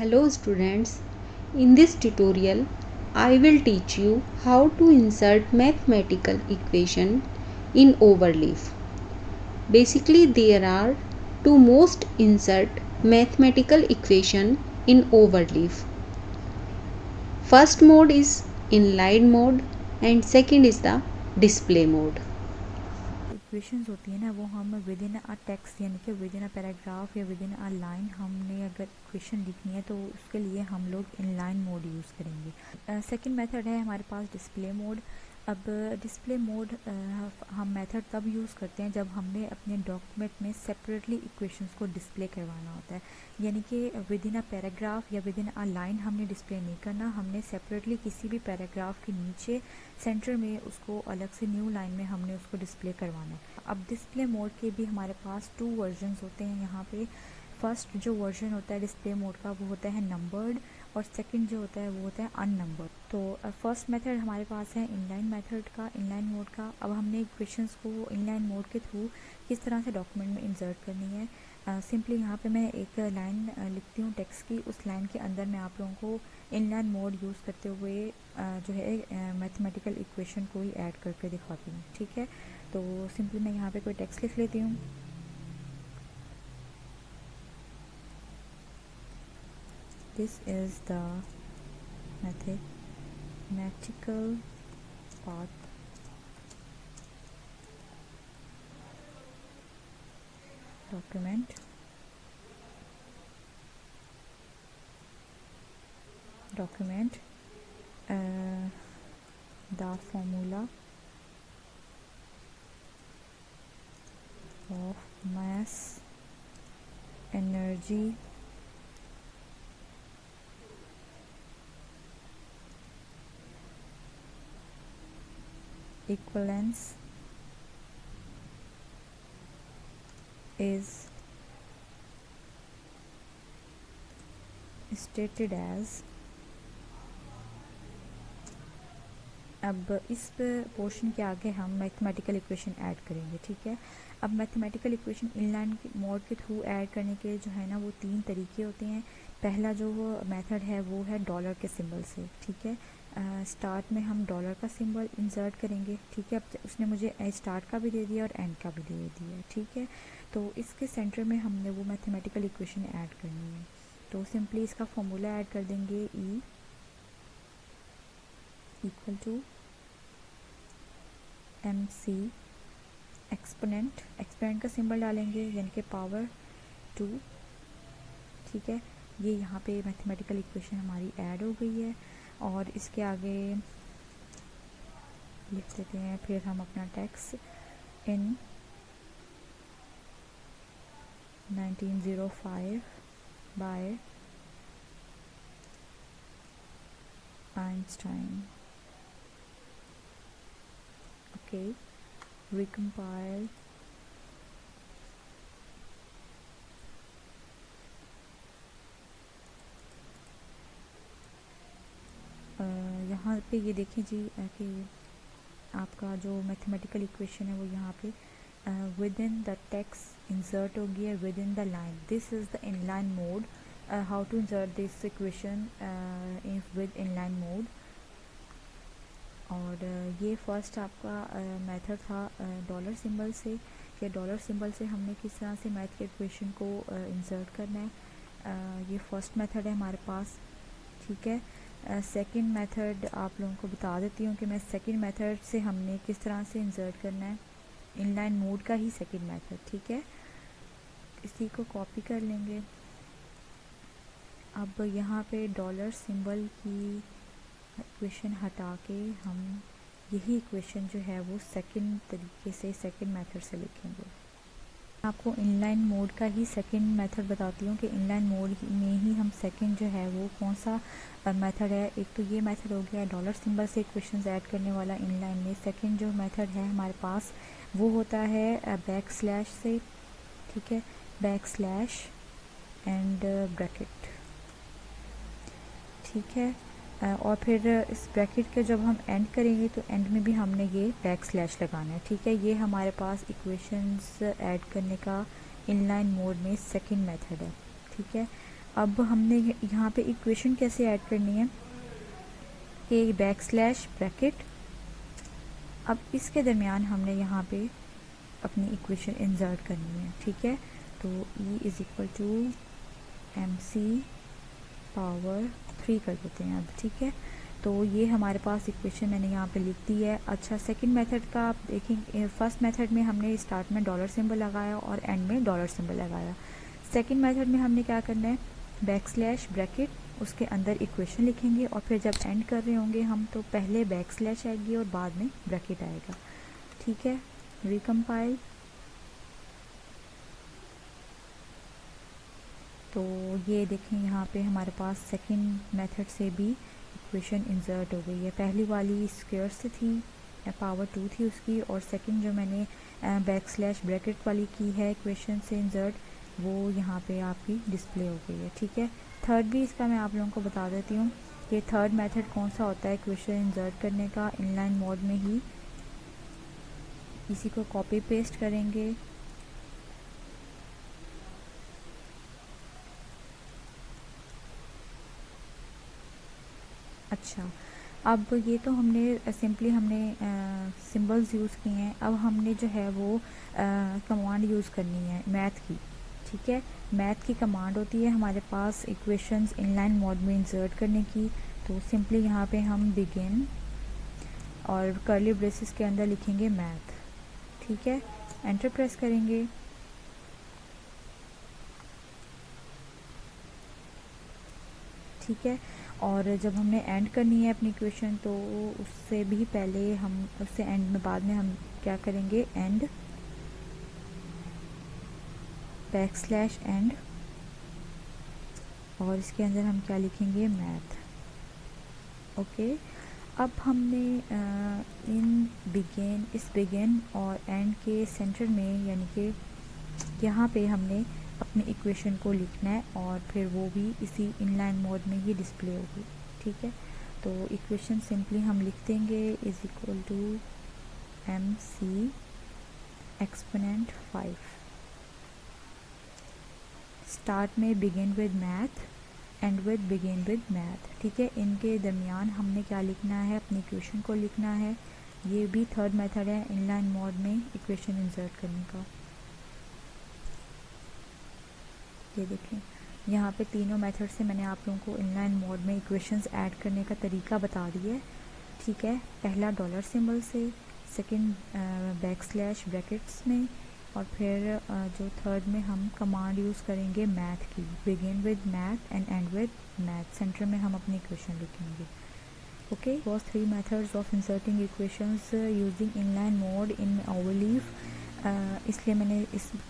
Hello students, in this tutorial I will teach you how to insert mathematical equation in overleaf. Basically there are two most insert mathematical equation in overleaf. First mode is inline mode and second is the display mode. Equations होती है ना वो हम with in a text यानी कि with in a paragraph या with in a line हमने अगर इक्वेशन लिखनी है तो उसके लिए हम लोग इनलाइन मोड यूज़ करेंगे। सेकंड मेथड है हमारे पास डिस्प्ले मोड। अब डिस्प्ले मोड हम मेथड तब यूज़ करते हैं जब हमने अपने डॉक्यूमेंट में सेपरेटली इक्वेशंस को डिस्प्ले करवाना होता है, यानी कि विद इन अ पैराग्राफ या विद इन अ लाइन हमने डिस्प्ले नहीं करना, हमने सेपरेटली किसी भी पैराग्राफ के नीचे सेंटर में उसको अलग से न्यू लाइन में हमने उसको डिस्प्ले करवाना है। अब डिस्प्ले मोड के भी हमारे पास टू वर्जन्स होते हैं यहाँ पे। फर्स्ट जो वर्जन होता है डिस्प्ले मोड का वो होता है नंबर्ड और सेकंड जो होता है वो होता है अननंबर्ड। तो फर्स्ट मेथड हमारे पास है इनलाइन मेथड का, इनलाइन मोड का। अब हमने इक्वेशंस को इनलाइन मोड के थ्रू किस तरह से डॉक्यूमेंट में इंसर्ट करनी है, सिंपली यहाँ पे मैं एक लाइन लिखती हूँ टेक्स्ट की, उस लाइन के अंदर मैं आप लोगों को इनलाइन मोड यूज़ करते हुए जो है मैथमेटिकल इक्वेशन को ही ऐड करके दिखाती हूँ। ठीक है, तो सिंपली मैं यहाँ पे कोई टेक्स्ट लिख लेती हूँ। This is the mathematical part document the formula of mass energy equivalence is stated as। अब इस पोर्शन के आगे हम मैथमेटिकल इक्वेशन ऐड करेंगे। ठीक है, अब मैथमेटिकल इक्वेशन इनलाइन मोड के थ्रू ऐड करने के जो है ना वो तीन तरीके होते हैं। पहला जो मेथड है वो है डॉलर के सिंबल से। ठीक है, स्टार्ट में हम डॉलर का सिंबल इंसर्ट करेंगे। ठीक है, अब उसने मुझे स्टार्ट का भी दे दिया और एंड का भी दे दिया। ठीक है, तो इसके सेंटर में हमने वो मैथमेटिकल इक्वेशन ऐड करनी है। तो सिंपली इसका फॉर्मूला ऐड कर देंगे, E equal to M C exponent का सिंबल डालेंगे यानी कि पावर 2। ठीक है, ये यहाँ पे मैथमेटिकल इक्वेशन हमारी ऐड हो गई है और इसके आगे लिख देते हैं फिर हम अपना text in 1905 by Einstein. Okay, recompile यहाँ पे ये देखें जी कि आपका जो मैथमेटिकल इक्वेशन है वो यहाँ पे within the text insert हो गया within the line. This is the inline mode, how to insert this equation in with inline mode. और ये फर्स्ट आपका मेथड था डॉलर सिंबल से, कि डॉलर सिंबल से हमने किस तरह से मैथ के इक्वेशन को इंसर्ट करना है। ये फर्स्ट मेथड है हमारे पास। ठीक है, सेकंड मेथड आप लोगों को बता देती हूँ कि मैं सेकंड मेथड से हमने किस तरह से इंसर्ट करना है, इनलाइन मोड का ही सेकंड मेथड। ठीक है, इसी को कॉपी कर लेंगे। अब यहाँ पे डॉलर सिंबल की इक्वेशन हटा के हम यही इक्वेशन जो है वो सेकंड तरीके से सेकंड मेथड से लिखेंगे। आपको इनलाइन मोड का ही सेकंड मेथड बताती हूँ कि इनलाइन मोड में ही हम सेकंड जो है वो कौन सा मेथड है। एक तो ये मेथड हो गया डॉलर सिंबल से इक्वेशंस ऐड करने वाला इनलाइन में। सेकंड जो मेथड है हमारे पास वो होता है बैक स्लैश से। ठीक है, बैक स्लैश एंड ब्रैकेट। ठीक है, और फिर इस ब्रैकेट के जब हम एंड करेंगे तो एंड में भी हमने ये बैक स्लैश लगाना है। ठीक है, ये हमारे पास इक्वेशंस ऐड करने का इनलाइन मोड में सेकंड मेथड है। ठीक है, अब हमने यहाँ पे इक्वेशन कैसे ऐड करनी है कि बैकस्लैश ब्रैकेट, अब इसके दरमियान हमने यहाँ पे अपनी इक्वेशन इंसर्ट करनी है, ठीक है। तो E is equal to MC power 3 कर देते हैं अब, ठीक है। तो ये हमारे पास इक्वेशन मैंने यहाँ पे लिख दी है। अच्छा, सेकंड मेथड का आप देखेंगे, फर्स्ट मेथड में हमने स्टार्ट में डॉलर सिंबल लगाया और एंड में डॉलर सिंबल लगाया। सेकंड मेथड में हमने क्या करना है, बैकस्लैश ब्रैकेट, उसके अंदर इक्वेशन लिखेंगे और फिर जब एंड कर रहे होंगे हम तो पहले बैकस्लैश आएगी और बाद में ब्रैकेट आएगा, ठीक है। रिकम्पाइल, तो ये देखें यहाँ पे हमारे पास सेकंड मेथड से भी इक्वेशन इंसर्ट हो गई है। पहली वाली स्क्वायर से थी, पावर 2 थी उसकी, और सेकंड जो मैंने बैकस्लैश ब्रैकेट वाली की है इक्वेशन से इंसर्ट, वो यहाँ पे आपकी डिस्प्ले हो गई है, ठीक है। थर्ड भी इसका मैं आप लोगों को बता देती हूँ कि थर्ड मेथड कौन सा होता है इक्वेशन इंसर्ट करने का। इनलाइन मोड में ही इसी को कॉपी पेस्ट करेंगे, अच्छा। अब ये तो हमने सिंपली हमने सिंबल्स यूज़ किए हैं, अब हमने जो है वो कमांड यूज़ करनी है मैथ की, ठीक है। मैथ की कमांड होती है हमारे पास इक्वेशंस इनलाइन मोड में इंसर्ट करने की। तो सिंपली यहाँ पे हम बिगिन और कर्ली ब्रेसेस के अंदर लिखेंगे मैथ, ठीक है। एंटर प्रेस करेंगे, ठीक है। और जब हमने एंड करनी है अपनी इक्वेशन तो उससे भी पहले हम उससे एंड में बाद में हम क्या करेंगे, एंड बैकस्लैश एंड, और इसके अंदर हम क्या लिखेंगे, मैथ, ओके। अब हमने इस बिगिन और एंड के सेंटर में यानी कि यहाँ पे हमने अपनी इक्वेशन को लिखना है और फिर वो भी इसी इनलाइन मोड में ही डिस्प्ले होगी, ठीक है। तो इक्वेशन सिंपली हम लिख देंगे is equal to MC exponent 5, start में begin with math, end with begin with math, ठीक है। इनके दरमियान हमने क्या लिखना है, अपनी इक्वेशन को लिखना है। ये भी थर्ड मेथड है इनलाइन मोड में इक्वेशन इंसर्ट करने का। ये देखें यहाँ पे तीनों मेथड से मैंने आप लोगों को इनलाइन मोड में इक्वेशंस ऐड करने का तरीका बता दिया है, ठीक है। पहला डॉलर सिंबल से, सेकंड बैकस्लैश ब्रैकेट्स में, और फिर जो थर्ड में हम कमांड यूज़ करेंगे मैथ की, begin with math end end with math, center में हम अपनी इक्वेशन लिखेंगे, okay. Was 3 methods of inserting equations using inline mode in Overleaf. इसलिए मैंने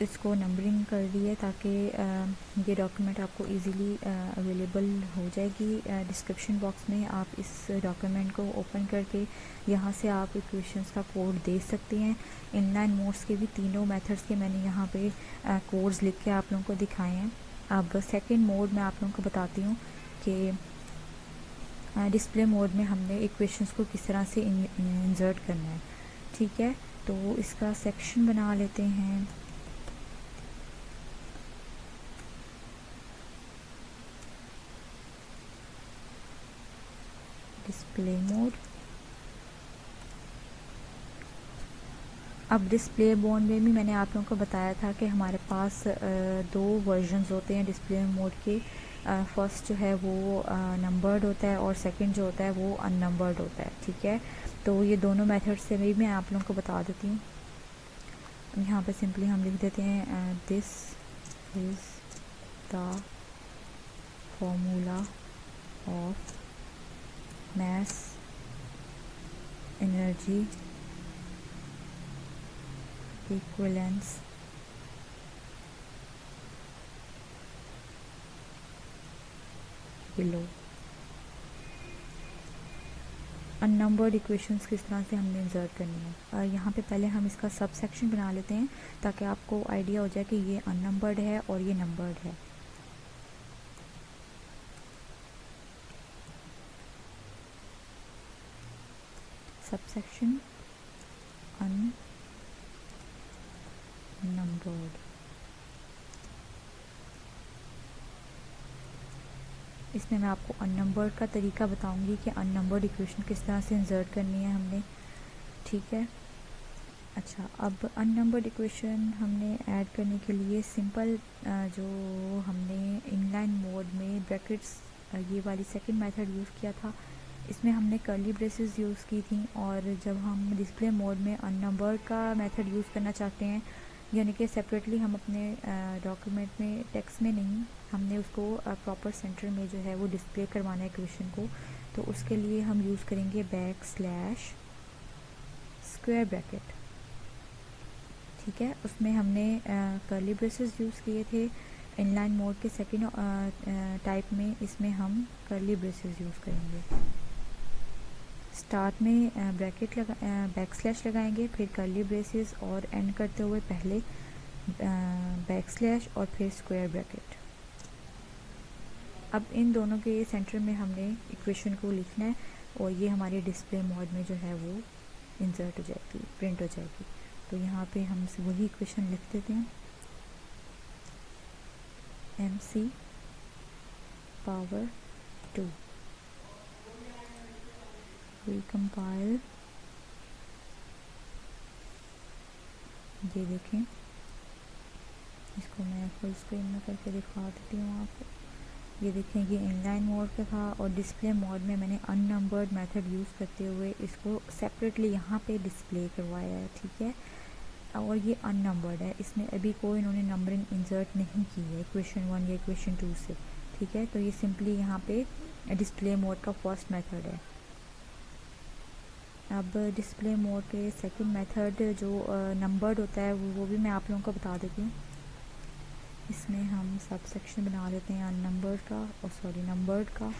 इसको नंबरिंग कर दी है ताकि ये डॉक्यूमेंट आपको इजीली अवेलेबल हो जाएगी। डिस्क्रिप्शन बॉक्स में आप इस डॉक्यूमेंट को ओपन करके यहाँ से आप इक्वेशंस का कोड दे सकते हैं। इनलाइन मोड्स के भी तीनों मेथड्स के मैंने यहाँ पे कोड्स लिख के आप लोगों को दिखाए हैं। अब सेकंड मोड में आप लोगों को बताती हूँ कि डिस्प्ले मोड में हमने इक्वेशंस को किस तरह से इंसर्ट करना है, ठीक है। तो इसका सेक्शन बना लेते हैं, डिस्प्ले मोड। अब डिस्प्ले मोड में भी मैंने आप लोगों को बताया था कि हमारे पास दो वर्जन्स होते हैं डिस्प्ले मोड के। फर्स्ट जो है वो नंबर्ड होता है और सेकंड जो होता है वो अननंबर्ड होता है, ठीक है। तो ये दोनों मेथड से भी मैं आप लोगों को बता देती हूँ। यहाँ पे सिंपली हम लिख देते हैं this is the formula of mass energy equivalence below। Unnumbered equations किस तरह से हमने इंसर्ट करनी है, और यहाँ पे पहले हम इसका सब सेक्शन बना लेते हैं ताकि आपको आइडिया हो जाए कि ये अननंबर्ड है और ये नंबर्ड है। सब सेक्शन अननंबर्ड, इसमें मैं आपको अननंबर्ड का तरीका बताऊंगी कि अननंबर्ड इक्वेशन किस तरह से इंसर्ट करनी है हमने, ठीक है। अच्छा, अब अननंबर्ड इक्वेशन हमने ऐड करने के लिए सिंपल जो हमने इनलाइन मोड में ब्रैकेट्स ये वाली सेकंड मेथड यूज़ किया था, इसमें हमने कर्ली ब्रेसेस यूज़ की थी। और जब हम डिस्प्ले मोड में अननंबर्ड का मेथड यूज़ करना चाहते हैं, यानी कि सेपरेटली हम अपने डॉक्यूमेंट में टेक्स्ट में नहीं, हमने उसको प्रॉपर सेंटर में जो है वो डिस्प्ले करवाना है इक्वेशन को, तो उसके लिए हम यूज़ करेंगे बैकस्लैश स्क्वायर ब्रैकेट, ठीक है। उसमें हमने कर्ली ब्रेसेस यूज़ किए थे इनलाइन मोड के सेकंड टाइप में, इसमें हम कर्ली ब्रेसेस यूज़ करेंगे। स्टार्ट में ब्रैकेट बैकस्लैश लगाएंगे, फिर कर्ली ब्रेसेस और एंड करते हुए पहले बैकस्लैश और फिर स्क्वायर ब्रैकेट। अब इन दोनों के सेंटर में हमने इक्वेशन को लिखना है और ये हमारे डिस्प्ले मोड में जो है वो इंसर्ट हो जाएगी, प्रिंट हो जाएगी। तो यहाँ पे हम वही इक्वेशन लिख देते हैं, MC पावर 2। रिकम्पाइल, ये देखें, इसको मैं फुल स्क्रीन में करके दिखा देती हूँ आपको। ये देखें, ये इनलाइन मोड का था और डिस्प्ले मोड में मैंने अननंबर्ड मेथड यूज़ करते हुए इसको सेपरेटली यहाँ पे डिस्प्ले करवाया है, ठीक है। और ये अननंबर्ड है, इसमें अभी कोई इन्होंने नंबरिंग इंसर्ट नहीं की है इक्वेशन 1 या इक्वेशन 2 से, ठीक है। तो ये सिंपली यहाँ पे डिस्प्ले मोड का फर्स्ट मेथड है। अब डिस्प्ले मोड के सेकंड मेथड जो नंबर्ड होता है वो भी मैं आप लोगों को बता देती हूँ। इसमें हम सब सेक्शन बना देते हैं अननंबर्ड का और नंबर्ड का।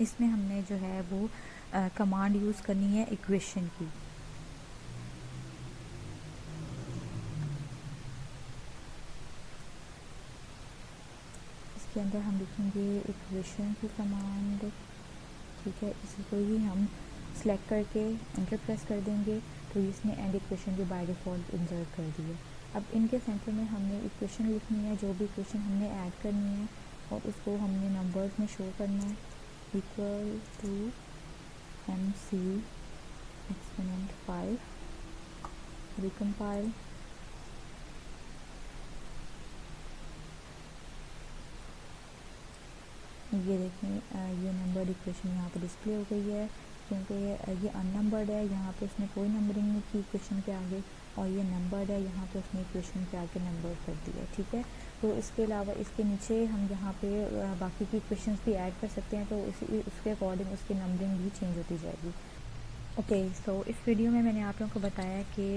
इसमें हमने जो है वो कमांड यूज़ करनी है इक्वेशन की। इसके अंदर हम लिखेंगे इक्वेशन की कमांड, ठीक है। इसको ही हम सिलेक्ट करके एंटर प्रेस कर देंगे, तो इसने एंड इक्वेशन भी बाय डिफ़ॉल्ट इंसर्ट कर दी है। अब इनके सेंटर में हमने इक्वेशन लिखनी है, जो भी इक्वेशन हमने ऐड करनी है, और उसको हमने नंबर्स में शो करना है, equal to MC exponent 5। Recompile, ये देखें, ये नंबर्ड इक्वेशन यहाँ पे डिस्प्ले हो गई है, क्योंकि ये अननंबर्ड है, यहाँ पे उसने कोई नंबरिंग नहीं की इक्वेशन के आगे, और ये नंबर्ड है, यहाँ पे उसने इक्वेशन के आगे नंबर कर दिया, ठीक है। तो इसके अलावा इसके नीचे हम यहाँ पे बाकी की इक्वेशंस भी ऐड कर सकते हैं, तो उसके अकॉर्डिंग उसकी नंबरिंग भी चेंज होती जाएगी। ओके, सो इस वीडियो में मैंने आप लोगों को बताया कि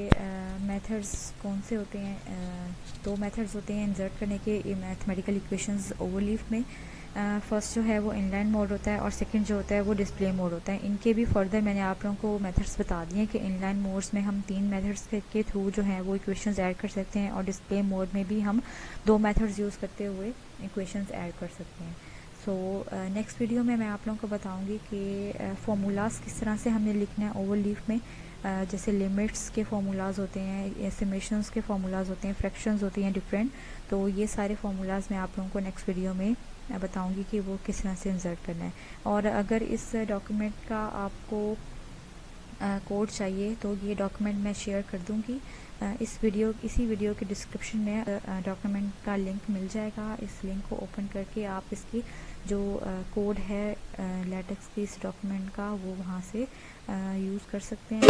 मेथड्स कौन से होते हैं। दो मेथड्स होते हैं इंसर्ट करने के मैथमेटिकल इक्वेशंस ओवरलीफ में। फर्स्ट जो है वो इनलाइन मोड होता है और सेकंड जो होता है वो डिस्प्ले मोड होता है। इनके भी फर्दर मैंने आप लोगों को मेथड्स बता दिए कि इनलाइन मोड्स में हम 3 मेथड्स के थ्रू जो है वो इक्वेशंस ऐड कर सकते हैं, और डिस्प्ले मोड में भी हम 2 मेथड्स यूज़ करते हुए इक्वेशंस ऐड कर सकते हैं। सो नेक्स्ट वीडियो में मैं आप लोगों को बताऊंगी कि फार्मूलाज़ किस तरह से हमने लिखना है ओवरलीफ में। जैसे लिमिट्स के फार्मूलाज़ होते हैं, समेशंस के फार्मूलाज़ होते हैं, फ्रैक्शंस होती हैं डिफरेंट, तो ये सारे फार्मूलाज़ मैं आप लोगों को नेक्स्ट वीडियो में बताऊंगी कि वो किस तरह से इंसर्ट करना है। और अगर इस डॉक्यूमेंट का आपको कोड चाहिए तो ये डॉक्यूमेंट मैं शेयर कर दूंगी। इसी वीडियो के डिस्क्रिप्शन में डॉक्यूमेंट का लिंक मिल जाएगा। इस लिंक को ओपन करके आप इसकी जो कोड है लेटेक्स की इस डॉक्यूमेंट का, वो वहाँ से यूज़ कर सकते हैं।